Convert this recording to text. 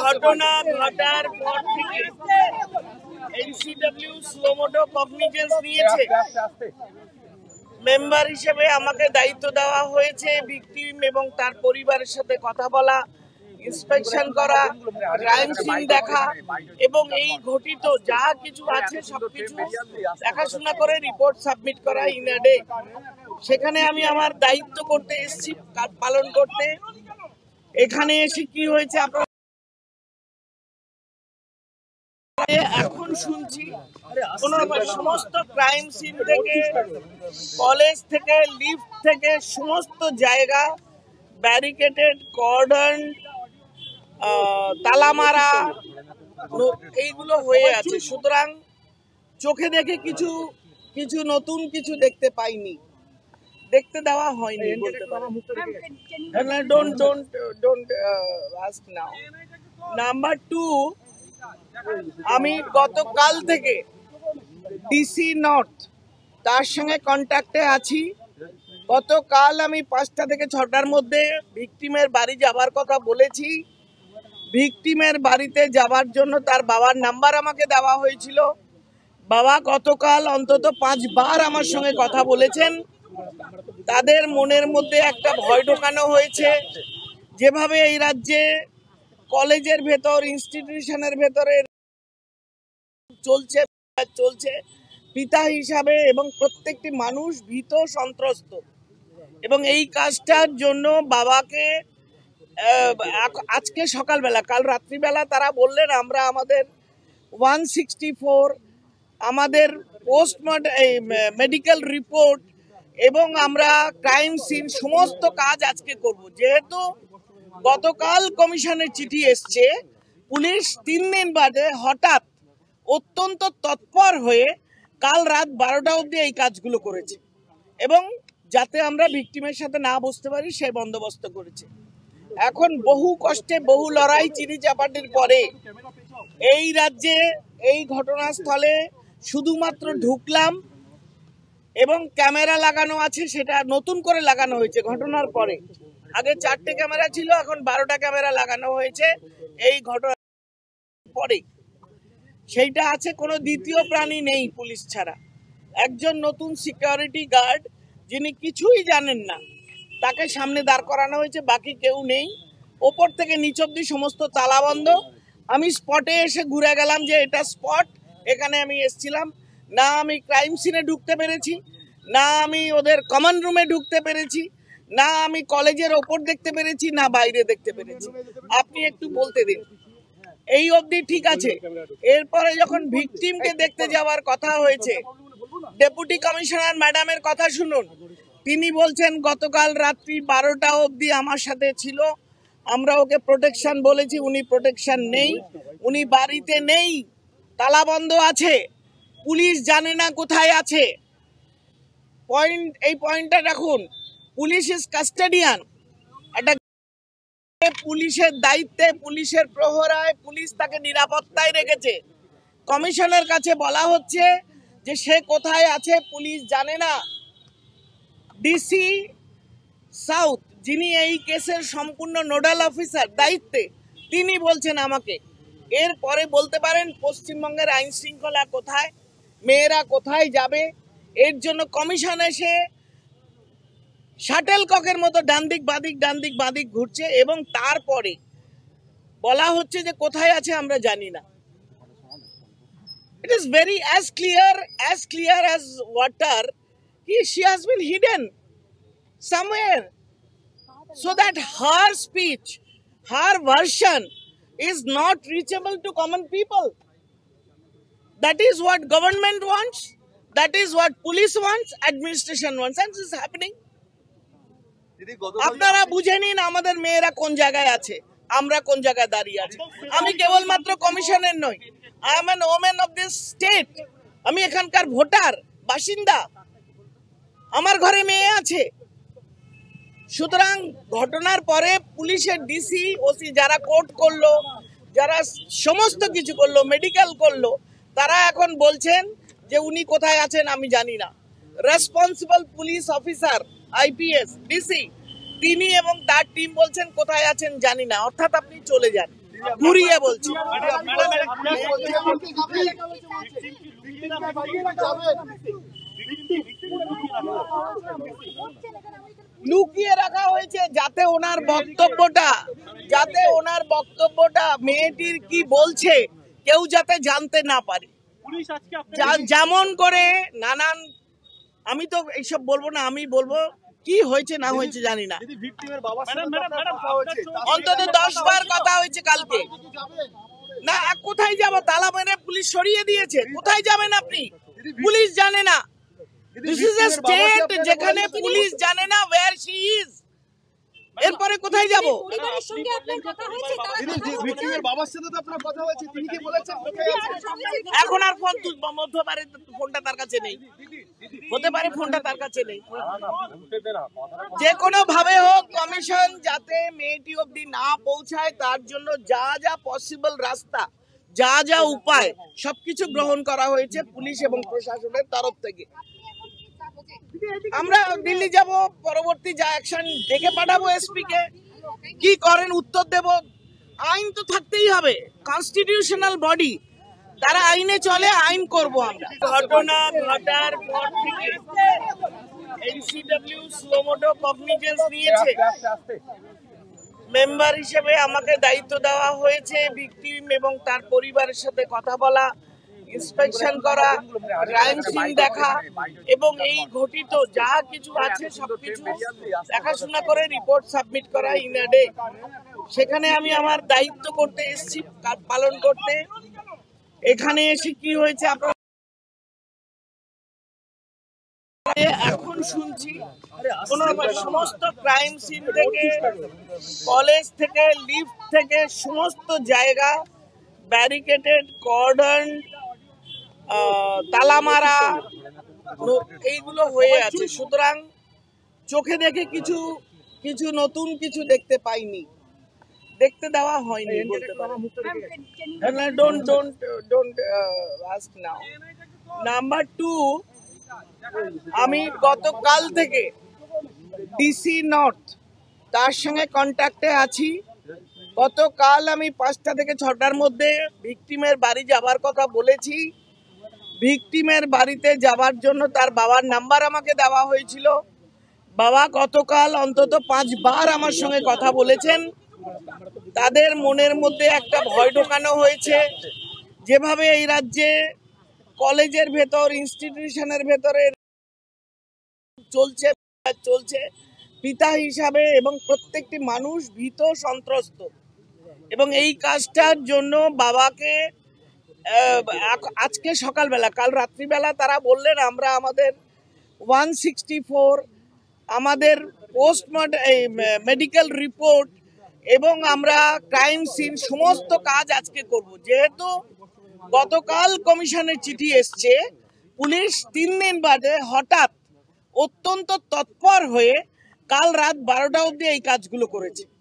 ঘটনা ঘটার পর থেকে এনসিডব্লিউ সুমোটো কগনিজেন্স নিয়েছে। মেম্বার হিসেবে আমাকে দায়িত্ব দেওয়া হয়েছে ভিকটিম এবং তার পরিবারের সাথে কথা বলা, ইন্সপেকশন করা, ক্রাইম সিন দেখা এবং এই ঘটিত যা কিছু আছে সবকিছু দেখাশোনা করে রিপোর্ট সাবমিট করা ইন আ ডে। সেখানে আমি আমার দায়িত্ব করতে এসেছি, পালন করতে। এখানে এসে কি হয়েছে আপনারা এখন শুনছি, সমস্ত ক্রাইম সিন থেকে, কলেজ থেকে, লিফট থেকে সমস্ত জায়গা ব্যারিকেডেড, কর্ডন, তালামারা এইগুলো হয়ে আছে। সুতরাং চোখে দেখে কিছু নতুন কিছু দেখতে পাইনি, দেখতে দেওয়া হয়নি বলতে পারেন। Don't ask now. নাম্বার 2, আমি গতকাল থেকে ডিসি নর্থ তার সঙ্গে কন্ট্যাক্টে আছি। গতকাল আমি 5টা থেকে 6টার মধ্যে ভিকটিমের বাড়ি যাবার কথা বলেছি। ভিকটিমের বাড়িতে যাবার জন্য তার বাবার নাম্বার আমাকে দেওয়া হয়েছিল। বাবা গতকাল অন্তত 5 বার আমার সঙ্গে কথা বলেছেন। তাদের মনের মধ্যে একটা ভয় ঢোকানো হয়েছে, যেভাবে এই রাজ্যে কলেজের ভেতর, ইনস্টিটিউশনের ভেতরে চলছে পিতা হিসাবে, এবং প্রত্যেকটি মানুষ ভীত সন্ত্রস্ত। এবং এই কাজটার জন্য বাবাকে আজকে সকালবেলা, কাল রাত্রিবেলা তারা বললেন আমরা আমাদের 164 আমাদের মেডিকেল রিপোর্ট এবং আমরা ক্রাইম সিন সমস্ত কাজ আজকে করব। যেহেতু গতকাল কমিশনের চিঠি এসছে, পুলিশ 3 দিন বাদে হঠাৎ অত্যন্ত তৎপর হয়ে কাল রাত 12টা অবধি এই কাজগুলো করেছে এবং যাতে আমরা ভিকটিমের সাথে না বসতে পারি সে বন্দোবস্ত করেছে। এখন বহু কষ্টে, বহু লড়াই, চিনি চাপাটির পরে এই রাজ্যে এই ঘটনাস্থলে শুধুমাত্র ঢুকলাম এবং ক্যামেরা লাগানো আছে, সেটা নতুন করে লাগানো হয়েছে ঘটনার পরে। আগে 4টে ক্যামেরা ছিল, এখন 12টা ক্যামেরা লাগানো হয়েছে এই ঘটনার পরে। সেইটা আছে, কোনো দ্বিতীয় প্রাণী নেই পুলিশ ছাড়া। একজন নতুন সিকিউরিটি গার্ড যিনি কিছুই জানেন না, তাকে সামনে দাঁড় করানো হয়েছে, বাকি কেউ নেই। ওপর থেকে নিচ অব্দি সমস্ত তালা বন্ধ। আমি স্পটে এসে ঘুরে গেলাম যে এটা স্পট, এখানে আমি এসেছিলাম না। আমি ক্রাইম সিনে ঢুকতে পেরেছি না, আমি ওদের কমন রুমে ঢুকতে পেরেছি না, আমি কলেজের ওপর দেখতে পেরেছি না, বাইরে দেখতে পেরেছি। আপনি একটু বলতে দিন, এই অবধি ঠিক আছে। এরপরে যখন ভিকটিমকে দেখতে যাওয়ার কথা হয়েছে, ডেপুটি কমিশনার ম্যাডামের কথা শুনুন। তিনি বলছেন গতকাল রাত্রি 12টা অবধি আমার সাথে ছিল, আমরা ওকে প্রোটেকশন বলেছি, উনি প্রোটেকশন নেই, উনি বাড়িতে নেই, তালা বন্ধ আছে, পুলিশ জানে না কোথায় আছে। এই পয়েন্টটা রাখুন, পুলিশ ইজ কাস্টোডিয়ান। একটা পুলিশের দায়িত্বে, পুলিশের প্রহরায়, পুলিশ তাকে নিরাপত্তায় রেখেছে। কমিশনের কাছে বলা হচ্ছে যে সে কোথায় আছে পুলিশ জানে না। ডিসি সাউথ, যিনি এই কেসের সম্পূর্ণ নোডাল অফিসার দায়িত্বে, তিনি বলছেন আমাকে। এরপরে বলতে পারেন পশ্চিমবঙ্গের আইন শৃঙ্খলা কোথায়, মেয়েরা কোথায় যাবে? এর জন্য কমিশন এসে শাটেল ককের মতো ডানদিক বাদিক ঘুরছে এবং তারপরে বলা হচ্ছে যে কোথায় আছে আমরা জানি না। It is very as clear as water. She has been hidden somewhere so that her speech, her version is not reachable to common people. That is what government wants. That is what police wants, administration wants, and this is happening. আপনারা বুঝে নিন আমাদের মেয়েরা কোন জায়গায় আছে, আমরা কোন জায়গায় দাঁড়িয়ে আছি। আমি কেবলমাত্র কমিশনের নই, I am an women of this state. আমি এখানকার ভোটার, বাসিন্দা, আমার ঘরে মেয়ে আছে। সুতরাং ঘটনার পরে পুলিশের ডিসি, ওসি যারা কোর্ট করলো, যারা সমস্ত কিছু করলো, মেডিকেল করলো, তারা এখন বলছেন যে উনি কোথায় আছেন আমি জানি না। Responsible police officer, IPS, DC, তিনি এবং তার টিম বলছেন কোথায় আছেন জানি না, অর্থাৎ আপনি চলে যান। ঘুরিয়ে বলছি। লুকিয়ে রাখা হয়েছে যাতে ওনার বক্তব্যটা মেয়েটির কি বলছে কেউ যাতে জানতে না পারে। যেমন করে নানান, আমি তো এইসব বলবো না, আমি বলবো কি হয়েছে না হয়েছে জানি না, অন্তত 10 বার কথা হয়েছে কালকে। না, কোথায় যাব? তালা মেরে পুলিশ সরিয়ে দিয়েছে, কোথায় যাবেন আপনি? পুলিশ জানে না। দিস ইজ এ স্টেট যেখানে পুলিশ জানে না ওয়্যার শি ইজ, এরপরে কোথায় যাব? এখন আর ফোন হতে পারে, ফোনটা তার কাছে নেই, হতে পারে ফোনটা তার কাছে নেই। যে কোনো ভাবে হোক কমিশন যাতে মেয়েটি অবধি না পৌঁছায় তার জন্য যা যা পসিবল রাস্তা, যা যা উপায় সবকিছু গ্রহণ করা হয়েছে পুলিশ এবং প্রশাসনের তরফ থেকে। আমরা দিল্লি যাব, পরবর্তী যা অ্যাকশন দেখে পাঠাবো এসপি কে, কি করেন উত্তর দেব। আইন তো থাকতেই হবে, কনস্টিটিউশনাল বডি, তারা আইনে চলে, আইন করব আমরা। ঘটনা ঘটার পর থেকে এনসিডব্লিউ স্লোমোটো কগনিজেন্স নিয়েছে। মেম্বার হিসেবে আমাকে দায়িত্ব দেওয়া হয়েছে ভিকটিম এবং তার পরিবারের সাথে কথা বলা, ইন্সপেকশন করা, ক্রাইম সিন দেখা এবং এই ঘটিত যা কিছু আছে সবকিছু দেখাশোনা করে রিপোর্ট সাবমিট করা ইন আ ডে। সেখানে আমি আমার দায়িত্ব করতে এসেছি, পালন করতে। এখানে এসে কি হয়েছে আপনারা এখন শুনছি, সমস্ত ক্রাইম সিন থেকে, কলেজ থেকে, লিফট থেকে সমস্ত জায়গা ব্যারিকেডেড, কর্ডন, তালা মারা, এইগুলো হয়ে আছে। সুতরাং চোখে দেখে কিছু নতুন কিছু দেখতে পাইনি, দেখতে দেওয়া হয়নি বলতে পারি। Don't ask now. নাম্বার 2, আমি গতকাল থেকে ডিসি নর্থ তার সঙ্গে কন্ট্যাক্টে আছি। গতকাল আমি 5টা থেকে 6টার মধ্যে ভিকটিমের বাড়ি যাবার কথা বলেছি। ভিকটিমের বাড়িতে যাবার জন্য তার বাবার নাম্বার আমাকে দেওয়া হয়েছিল। বাবা গতকাল অন্তত 5 বার আমার সঙ্গে কথা বলেছেন। তাদের মনের মধ্যে একটা ভয় ঢোকানো হয়েছে, যেভাবে এই রাজ্যে কলেজের ভেতর, ইনস্টিটিউশনের ভেতরে চলছে পিতা হিসাবে, এবং প্রত্যেকটি মানুষ ভীত সন্ত্রস্ত। এবং এই কাজটার জন্য বাবাকে আজকে সকালবেলা, কাল রাত্রিবেলা তারা বললেন আমরা আমাদের 164, আমাদের মেডিকেল রিপোর্ট এবং আমরা ক্রাইম সিন সমস্ত কাজ আজকে করব। যেহেতু গতকাল কমিশনের চিঠি এসছে, পুলিশ 3 দিন বাদে হঠাৎ অত্যন্ত তৎপর হয়ে কাল রাত 12টা অবধি এই কাজগুলো করেছে।